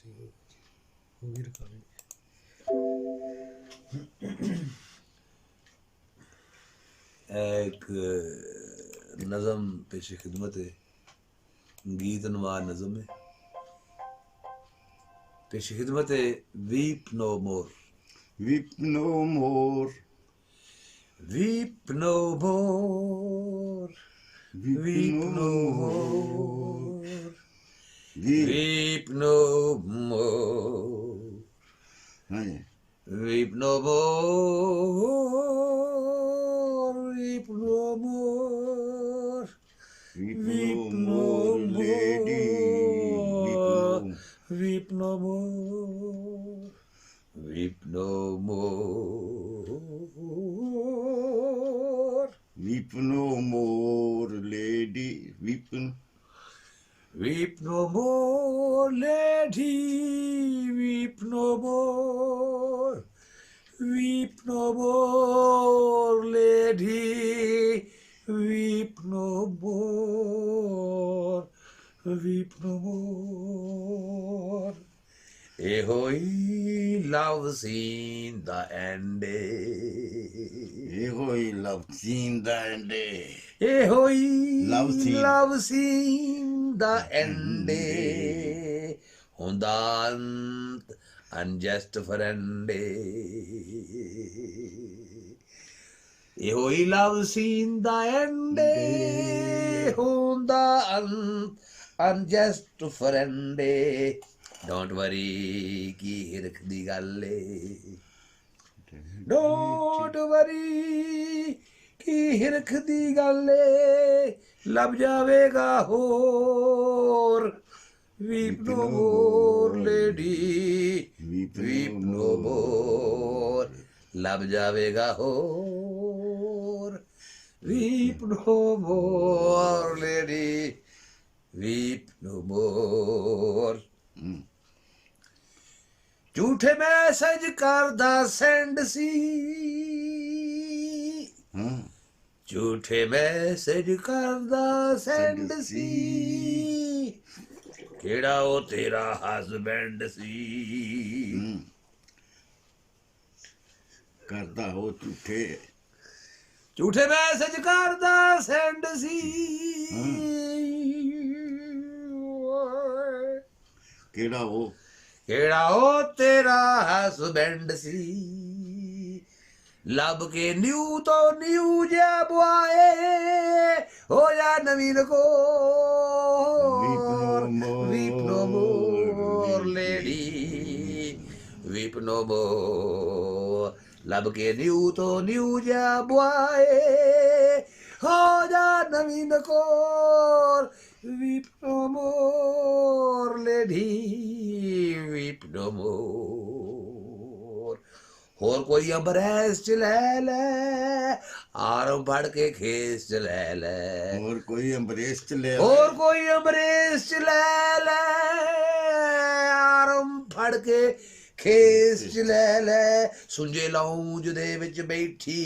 होगी रिकॉर्डिंग। एक नज़म पेश खिदमत है, गीत नवा नज़म है पेश खिदमत है। Weep no more, weep no more, weep no more, weep no more, weep no more, weep no more, weep no more, weep no lady, weep no more, weep no more, weep no more, lady, weep no more, lady, weep no more, weep no more, lady, weep no more, weep no more. Ehoi love seen the end. Ehoi love seen the end. Ehoi love seen the end. Honda unjust friend. Ehoi love seen the end. Honda unjust friend. Don't worry की हिरख दी गल Don't worry की हिरख दी गल लब जावेगा होर Weep no more lady, weep no more, लब जावेगा होर Weep no more lady, weep no more. झूठे मैसेज करदा सेंड सी झूठे मैसेज करदा सेंड सी केड़ा ओ तेरा हसबैंड सी करदा हो झूठे झूठे मैसेज करदा सेंड सी केड़ा हो केड़ा ओ तेरा हसबैंड सी लब के न्यू तो न्यू जा बुआए हो या नवीन को weep no more lady weep no मोर लब के न्यू तो न्यू जा बुआए हो जा नवीन को weep no more lady weep no मोर होर कोई अम्बरेस च ले ले आरम फड़ के खेस च ले ले और कोई अम्बरेस च ले होर कोई अम्बरेस च ले ले आरम फड़ के खेस च ले ले सुंजे लाऊंज दे विच बैठी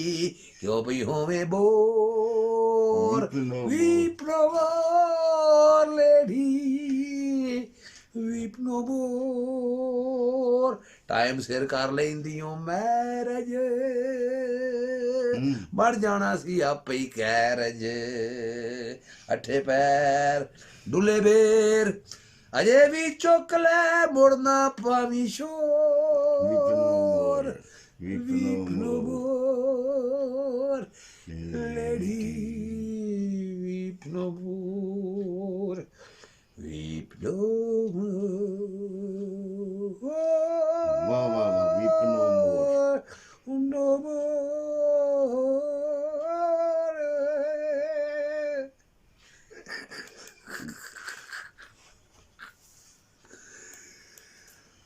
क्यों पई होवे bore weep no more lady weep no more time सिर कर लैंदियों मैरिज बढ़ जाना सी आपे ही कैरज अठे पैर डुले बेर अजे भी चुक ले मुड़ना पावी शोर weep no more lady weep no more weep no मोर वाह वाह वाह वीप नो मोर no more.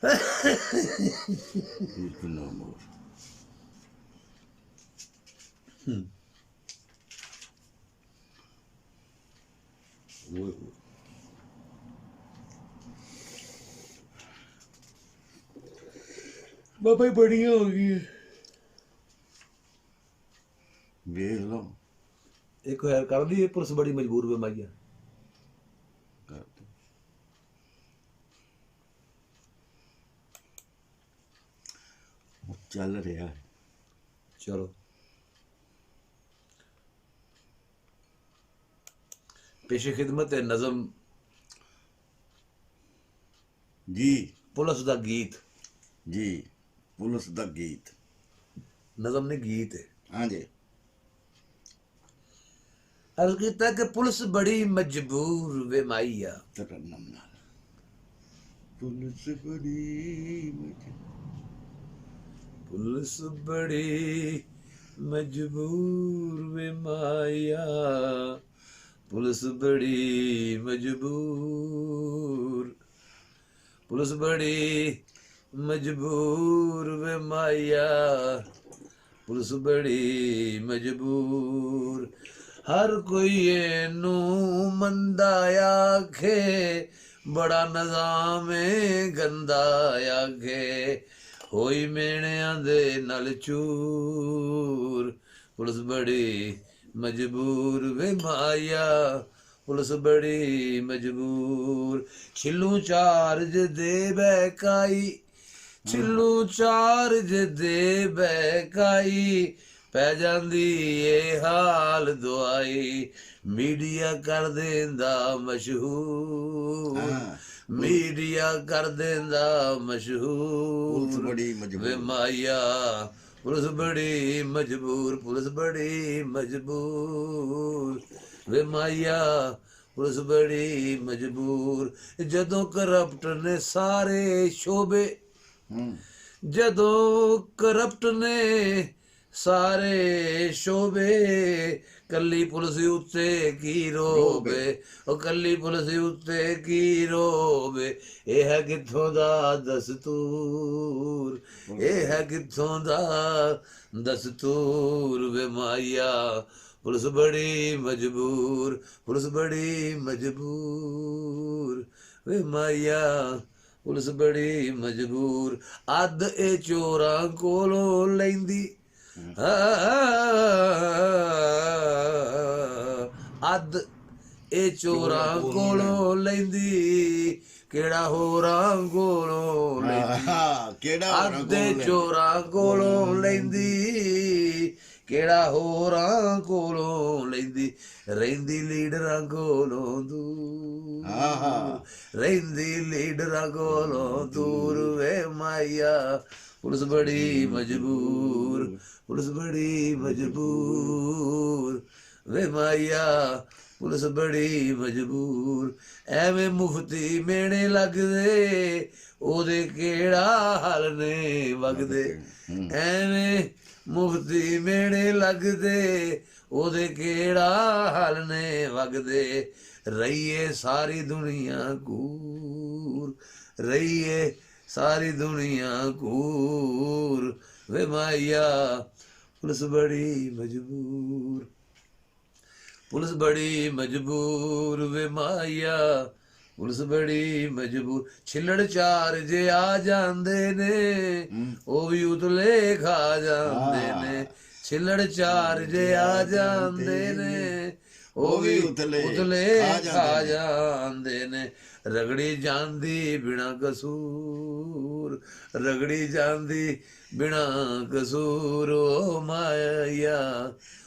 वीप नो मोर बाबा ही बढ़िया हो गई वेख लो एक है कर दी पुलिस बड़ी मजबूर वे माइया कर दो ਚੱਲ ਰਿਹਾ ਹੈ। ਚਲੋ ਪੇਸ਼ੇ ਖਿਦਮਤ ਹੈ ਨਜ਼ਮ ਜੀ ਪੁਲਿਸ ਦਾ ਗੀਤ, ਜੀ ਪੁਲਿਸ ਦਾ ਗੀਤ। ਨਜ਼ਮ ਨੇ ਗੀਤ ਹੈ। ਹਾਂਜੀ अर्ज किया कि पुलिस बड़ी मजबूर वे माइया, ਤਰਨਮ ਨਾਲ ਪੁਲਿਸ ਬੜੀ पुलिस बड़ी मजबूर वे माइया, पुलिस बड़ी मजबूर, पुलिस बड़ी मजबूर वे माइया, पुलिस बड़ी मजबूर। हर कोई एनू मंदा आखे, बड़ा निजाम गंदा आखे, होई मेणियां दे नल चूर, पुलिस बड़ी मजबूर वे माया, पुलिस बड़ी मजबूर। छिलू चार्ज दे बहकाई, छिलू चार्ज दे बहकाई, पै जांदी ए हाल दुआई, मीडिया कर देंदा मशहूर, मीडिया कर देंदा मशहूर। ਪੁਲਿਸ ਬੜੀ वे ਮਜਬੂਰ। माया पुलिस बड़ी मजबूर, पुलिस बड़ी मजबूर, वे माया पुलिस बड़ी मजबूर। जदों करप्ट ने सारे शोबे, जदों करप्ट ने सारे शोबे, कली पुलिस उत्ते की रोबे, ओ कली पुलिस उत्ते की रोबे। ये है कित्थों दा दस्तूर, ये है कित्थों दा दस्तूर, वे माया पुलिस बड़ी मजबूर, पुलिस बड़ी मजबूर, वे माया पुलिस बड़ी मजबूर। अद ए चोरां कोलों लैंदी, अद ए चोरां कोलों लैंदी, केड़ा होरां कोलों लैंदी, ਕਿਹੜਾ अद ए चोरां कोलों लैंदी, केड़ा होरां कोलों लैंदी, रहिंदी लीडरां कोलों दूर, रहिंदी लीडरां कोलों दूर, वे माया पुलिस बड़ी मजबूर, पुलिस बड़ी मजबूर, वे माया पुलिस बड़ी मजबूर। एवें मुफ्ती मेणे लगदे, ओदे केड़ा हल ने वगदे, एवें मुफ्ती मेणे लगदे, ओदे केड़ा हल ने वगदे। रहिए सारी दुनिया कूर, रहिए सारी दुनिया कूर, वे माया पुलिस बड़ी मजबूर, पुलिस बड़ी मजबूर, वे माया पुलिस बड़ी मजबूर। छिल्लड़ चार जे आ जांदे ने, ओ भी उतले खा जांदे ने, छिल्लड़ चार जे आ जांदे ने, ओ भी उतले खा जांदे ने। रगड़ी जांदी बिना कसूर, रगड़ी जांदी बिना कसूर, ओ माया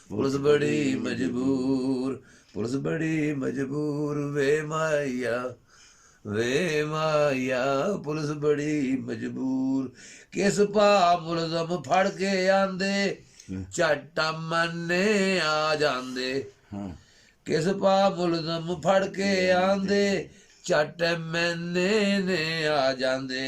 पुलिस बड़ी मजबूर, पुलिस बड़ी मजबूर, वे माया, वे माया पुलिस बड़ी मजबूर। किस पा मुलजम फड़ के आंदे, झट मन्ने आ जांदे, किस पा मुलजम फड़ के आंदे, झट मैने ने आ जांदे।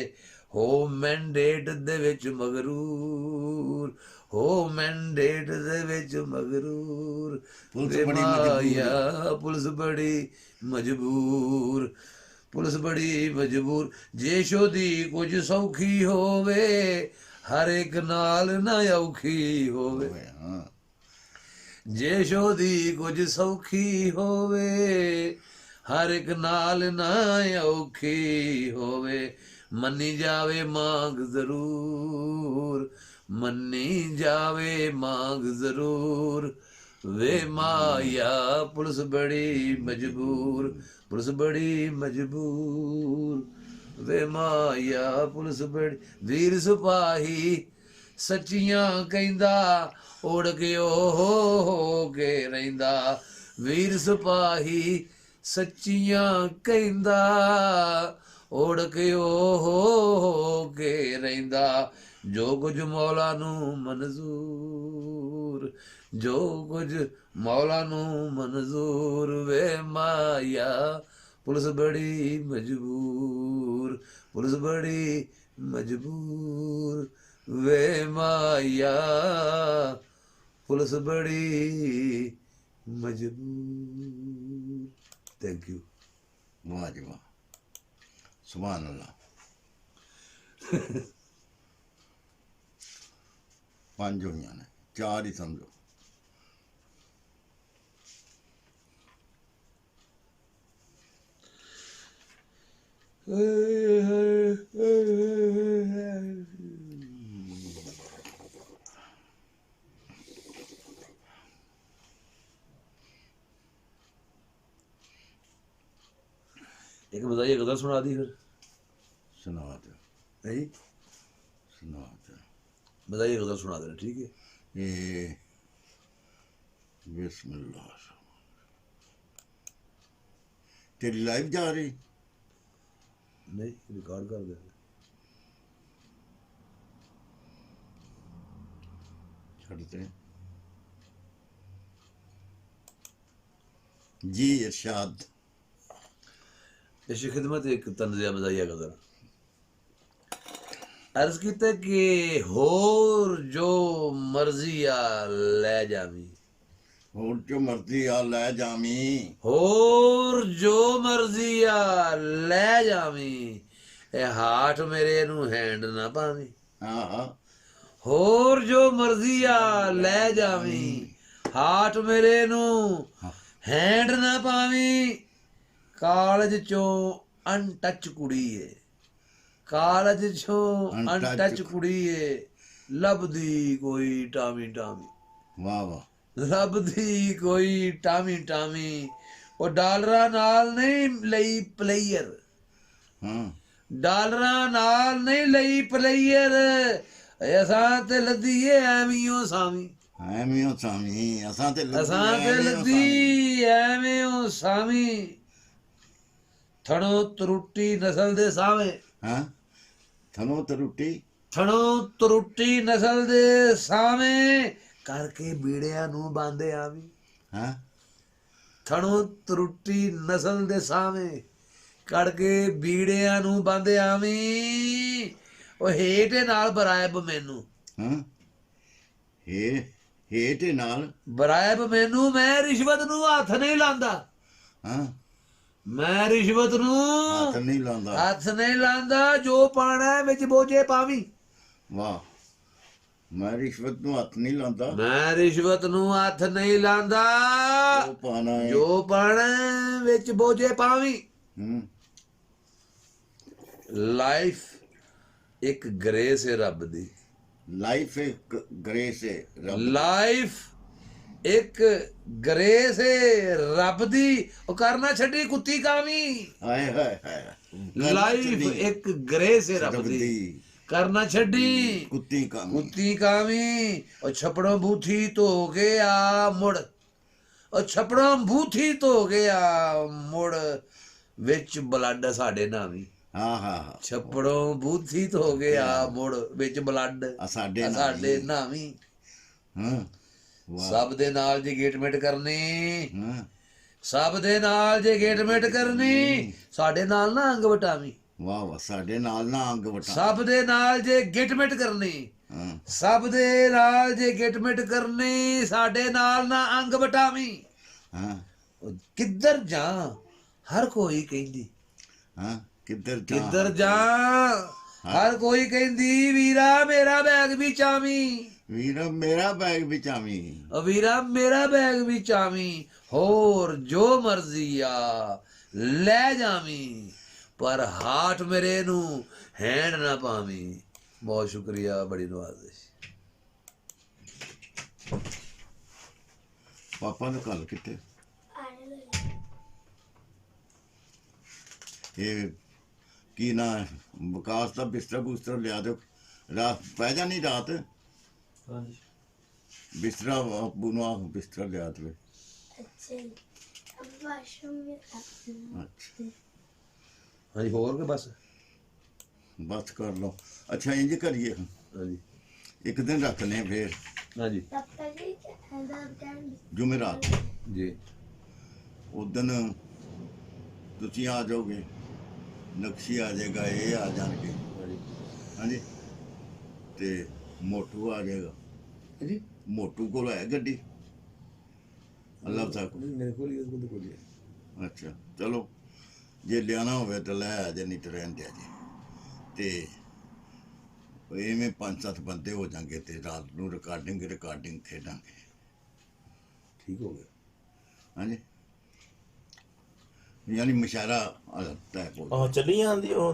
हो मैंडेट दे विच मगरूर, हो मैंडेट दे विच मगरूर, वे माया पुलिस बड़ी मजबूर, पुलिस बड़ी मजबूर। जे शोधी कुछ सौखी होवे, हर एक नाल ना औखी होवे, जे शोधी कुछ सौखी होवे, हर एक नाल ना औखी होवे। मन्नी जावे मांग जरूर, मन्नी जावे मांग जरूर, वे माया पुलिस बड़ी मजबूर, पुलिस बड़ी मजबूर, वे माया पुलिस बड़ी। वीर सिपाही ਸੱਚੀਆਂ ਕਹਿੰਦਾ ਉੜ ਕੇ ਉਹ ਹੋ ਕੇ ਰਹਿੰਦਾ ਵੀਰ ਸਿਪਾਹੀ ਸੱਚੀਆਂ ਕਹਿੰਦਾ ਉੜ ਕੇ ਉਹ ਹੋ ਕੇ ਰਹਿੰਦਾ ਜੋ ਕੁਝ ਮੌਲਾ ਨੂੰ ਮਨਜ਼ੂਰ ਜੋ ਕੁਝ ਮੌਲਾ ਨੂੰ ਮਨਜ਼ੂਰ ਵੇ ਮਾਇਆ ਪੁਲਿਸ ਬੜੀ ਮਜਬੂਰ ਪੁਲਿਸ ਬੜੀ ਮਜਬੂਰ ਵੇ ਮਾਇਆ ਪੁਲਿਸ ਬੜੀ ਮਜਬੂਰ ਥੈਂਕ ਯੂ वाह जी वाह सुभान अल्लाह पांच होइयां ने चार ही समझो एक बताइए गजल सुना दी फिर सुना दो है जी सुना दो बताइए गजल सुना देना ठीक है ये बिस्मिल्लाह तेरी लाइव जा रही नहीं रिकॉर्ड कर दे छड़ते जी इरशाद इस खिदमत एक तंजिया मजाइया गजल अर्ज कीता कि होर जो मर्जी आ ले जावी होर जो मर्जी आ लै जामी होर जो मर्जी आ ले जावी ए हाथ मेरे नू हैंड ना पावी हाँ हाँ होर जो मर्जी आ ले जावी हाथ मेरे नू हैंड ना पावी ਕਾਲਜ ਚੋਂ ਅਨਟੱਚ ਕੁੜੀ ਏ ਕਾਲਜ ਚੋਂ ਅਨਟੱਚ ਕੁੜੀ ਏ ਲੱਭਦੀ ਕੋਈ ਟਾਮੀ ਟਾਮੀ वाह वाह ਲੱਭਦੀ ਕੋਈ ਟਾਮੀ ਟਾਮੀ ਉਹ ਡਾਲਰਾਂ ਨਾਲ ਨਹੀਂ ਲਈ ਪਲੇਅਰ हाँ ਡਾਲਰਾਂ ਨਾਲ ਨਹੀਂ ਲਈ ਪਲੇਅਰ ਅਸਾਂ ਤੇ ਲੱਦੀਏ ਐਵੀਂ ਸਾਵੀਂ ਐਵੇਂ ਸਾਮੀ ਅਸਾਂ ਤੇ ਲੱਦੀ ਐਵੇਂ ਸਾਵੀਂ ਥਣੋ ਤਰੁੱਟੀ ਨਸਲ ਦੇ ਸਾਵੇਂ ਹਾਂ ਥਨੋ ਤਰੁੱਟੀ ਥਣੋ ਤਰੁੱਟੀ ਨਸਲ ਦੇ ਸਾਵੇਂ ਕਰਕੇ ਬੀੜਿਆਂ ਨੂੰ ਬਾਂਦੇ ਆਵੀਂ ਹਾਂ ਥਣੋ ਤਰੁੱਟੀ ਨਸਲ ਦੇ ਸਾਵੇਂ ਕਰਕੇ ਬੀੜਿਆਂ ਨੂੰ ਬਾਂਦੇ ਆਵੀਂ ਉਹ ਹੇਠੇ ਨਾਲ ਬਰਾਇਬ ਮੈਨੂੰ ਹਾਂ ਹੇਠ ਨਾਲ ਬਰਾਇਬ ਮੈਨੂੰ ਮੈਂ ਰਿਸ਼ਵਤ ਨੂੰ ਹੱਥ ਨਹੀਂ ਲਾਂਦਾ ਹਾਂ ਮੈਂ ਰਿਸ਼ਵਤ ਨੂੰ ਹੱਥ ਨਹੀਂ ਲਾਉਂਦਾ ਹੱਥ ਨਹੀਂ ਲਾਂਦਾ ਜੋ ਪਾਣਾ ਵਿੱਚ ਬੋਝੇ ਪਾਵੀਂ ਵਾਹ ਮੈਂ ਰਿਸ਼ਵਤ ਨੂੰ ਹੱਥ ਨਹੀਂ ਲਾਉਂਦਾ ਮੈਂ ਰਿਸ਼ਵਤ ਨੂੰ ਹੱਥ ਨਹੀਂ ਲਾਂਦਾ ਉਹ ਪਾਣਾ ਹੈ ਜੋ ਪਾਣਾ ਵਿੱਚ ਬੋਝੇ ਪਾਵੀਂ ਹੂੰ ਲਾਈਫ ਇੱਕ ਗ੍ਰੇਸ ਹੈ ਰੱਬ ਦੀ ਲਾਈਫ ਇੱਕ ਗ੍ਰੇਸ ਹੈ ਰੱਬ ਲਾਈਫ ਇੱਕ ਗ੍ਰੇਸ ਹੈ ਰੱਬ ਦੀ ਉਹ ਕਰਨਾ ਛੱਡੀ ਕੁੱਤੀ ਕਾਵੀਂ ਹਾਏ ਹਾਏ ਹਾਏ ਲਾਈਫ ਇੱਕ ਗ੍ਰੇਸ ਹੈ ਰੱਬ ਦੀ ਕਰਨਾ ਛੱਡੀ ਕੁੱਤੀ ਕੰਮ ਕੁੱਤੀ ਕਾਵੀਂ ਉਹ ਛਪੜੋਂ ਬੂਥੀ ਧੋ ਗਿਆ ਮੁੜ ਉਹ ਛਪੜੋਂ ਬੂਥੀ ਧੋ ਗਿਆ ਮੁੜ ਵਿੱਚ ਬਲੱਡ ਸਾਡੇ ਨਾਵੀਂ ਹਾਂ ਹਾਂ ਛਪੜੋਂ ਬੂਥੀ ਧੋ ਗਿਆ ਮੁੜ ਵਿੱਚ ਬਲੱਡ ਆ ਸਾਡੇ ਸਾਡੇ ਨਾਵੀਂ ਹਾਂ ਵਾਹ ਸਭ ਦੇ ਨਾਲ ਜੇ ਗੇਟਮੈਂਟ ਕਰਨੀ ਹਾਂ ਸਭ ਦੇ ਨਾਲ ਜੇ ਗੇਟਮੈਂਟ ਕਰਨੀ ਸਾਡੇ ਨਾਲ ਨਾ ਅੰਗ ਵਟਾਵੀਂ ਵਾਹ ਵਾਹ ਸਾਡੇ ਨਾਲ ਨਾ ਅੰਗ ਵਟਾ ਸਭ ਦੇ ਨਾਲ ਜੇ ਗੇਟਮੈਂਟ ਕਰਨੀ ਹਾਂ ਸਭ ਦੇ ਨਾਲ ਜੇ ਗੇਟਮੈਂਟ ਕਰਨੀ ਸਾਡੇ ਨਾਲ ਨਾ ਅੰਗ ਵਟਾਵੀਂ ਹਾਂ ਉਹ ਕਿੱਧਰ ਜਾ ਹਰ ਕੋਈ ਕਹਿੰਦੀ ਹਾਂ ਕਿੱਧਰ ਕਿੱਧਰ ਜਾ ਹਰ ਕੋਈ ਕਹਿੰਦੀ ਵੀਰਾ ਮੇਰਾ ਬੈਗ ਵੀ ਚਾਵੀਂ ਵੀਰਾ ਮੇਰਾ ਬੈਗ ਵਿੱਚ ਆਵੀਂ ਓ ਵੀਰਾ ਮੇਰਾ ਬੈਗ ਵੀ ਚਾਵੀਂ ਹੋਰ ਜੋ ਮਰਜ਼ੀ ਆ ਲੈ ਜਾਵੀਂ ਪਰ ਹਾਟ ਮੇਰੇ ਨੂੰ ਹੈਂਡ ਨਾ ਪਾਵੀਂ ਬਹੁਤ ਸ਼ੁਕਰੀਆ ਬੜੀ ਨਵਾਜ਼ਿਸ਼ ਪਾਪਾ ਨੂੰ ਕੱਲ ਕਿੱਥੇ ਇਹ ਕੀ ਨਾ ਵਿਕਾਸ ਦਾ ਬਿਸਤਰਾ ਬੁਸਤਰਾ ਲਿਆ ਦਿਓ ਰਾਤ ਪੈ ਜਾਣੀ ਰਾਤ ਹਾਂਜੀ ਬਿਸਤਰਾ ਆਪੂ ਨੂੰ ਆਖ ਬਿਸਤਰਾ ਲਿਆ ਤਵੇ ਅੱਛਾ ਜੀ अब वॉशरूम में रखना ਅੱਛਾ ਹਾਂਜੀ ਹੋਰ ਕਿ ਬਸ ਬਸ ਕਰ ਲਓ ਅੱਛਾ ਇੰਜ ਕਰੀਏ ਹਾਂਜੀ ਇੱਕ ਦਿਨ ਰੱਖਨੇ ਫੇਰ ਹਾਂਜੀ पापा जी अंदर कैन ਜੁਮੇਰਾਤ ਜੀ ਉਦਨ ਤੁਸੀਂ ਆ ਜਾਓਗੇ ਨਕਸ਼ੀ ਆ ਜਾਏਗਾ ਇਹ ਆ ਜਾਣਗੇ ਹਾਂਜੀ ਹਾਂਜੀ ਤੇ ਮੋਟੂ ਆ ਜਾਏਗਾ ਜੀ ਮੋਟੂ ਕੋਲ ਹੈ ਗੱਡੀ ਅੱਲਾਹ ਸਾਹਿਬ ਨਹੀਂ ਮੇਰੇ ਕੋਲ ਹੀ ਉਹਦੇ ਕੋਲ ਹੀ ਹੈ। ਅੱਛਾ ਚਲੋ ਜੇ ਲਿਆਣਾ ਹੋਵੇ ਤਾਂ ਲੈ ਆ ਜੇ ਨਹੀਂ ਤਾਂ ਰਹਿਣ ਦਿਆ ਜੀ ਤੇ ਇਵੇਂ 5-7 ਬੰਦੇ ਹੋ ਜਾਣਗੇ ਤੇ ਰਾਤ ਨੂੰ ਰਿਕਾਰਡਿੰਗ ਖੇਡਾਂਗੇ ਠੀਕ ਹੋ ਗਿਆ ਹਾਂਜੀ ਯਾਨੀ ਮੁਸ਼ਾਰਾ ਤੈਅ ਹੋ ਆਹ ਚੱਲੀ ਜਾਂਦੀ ਉਹ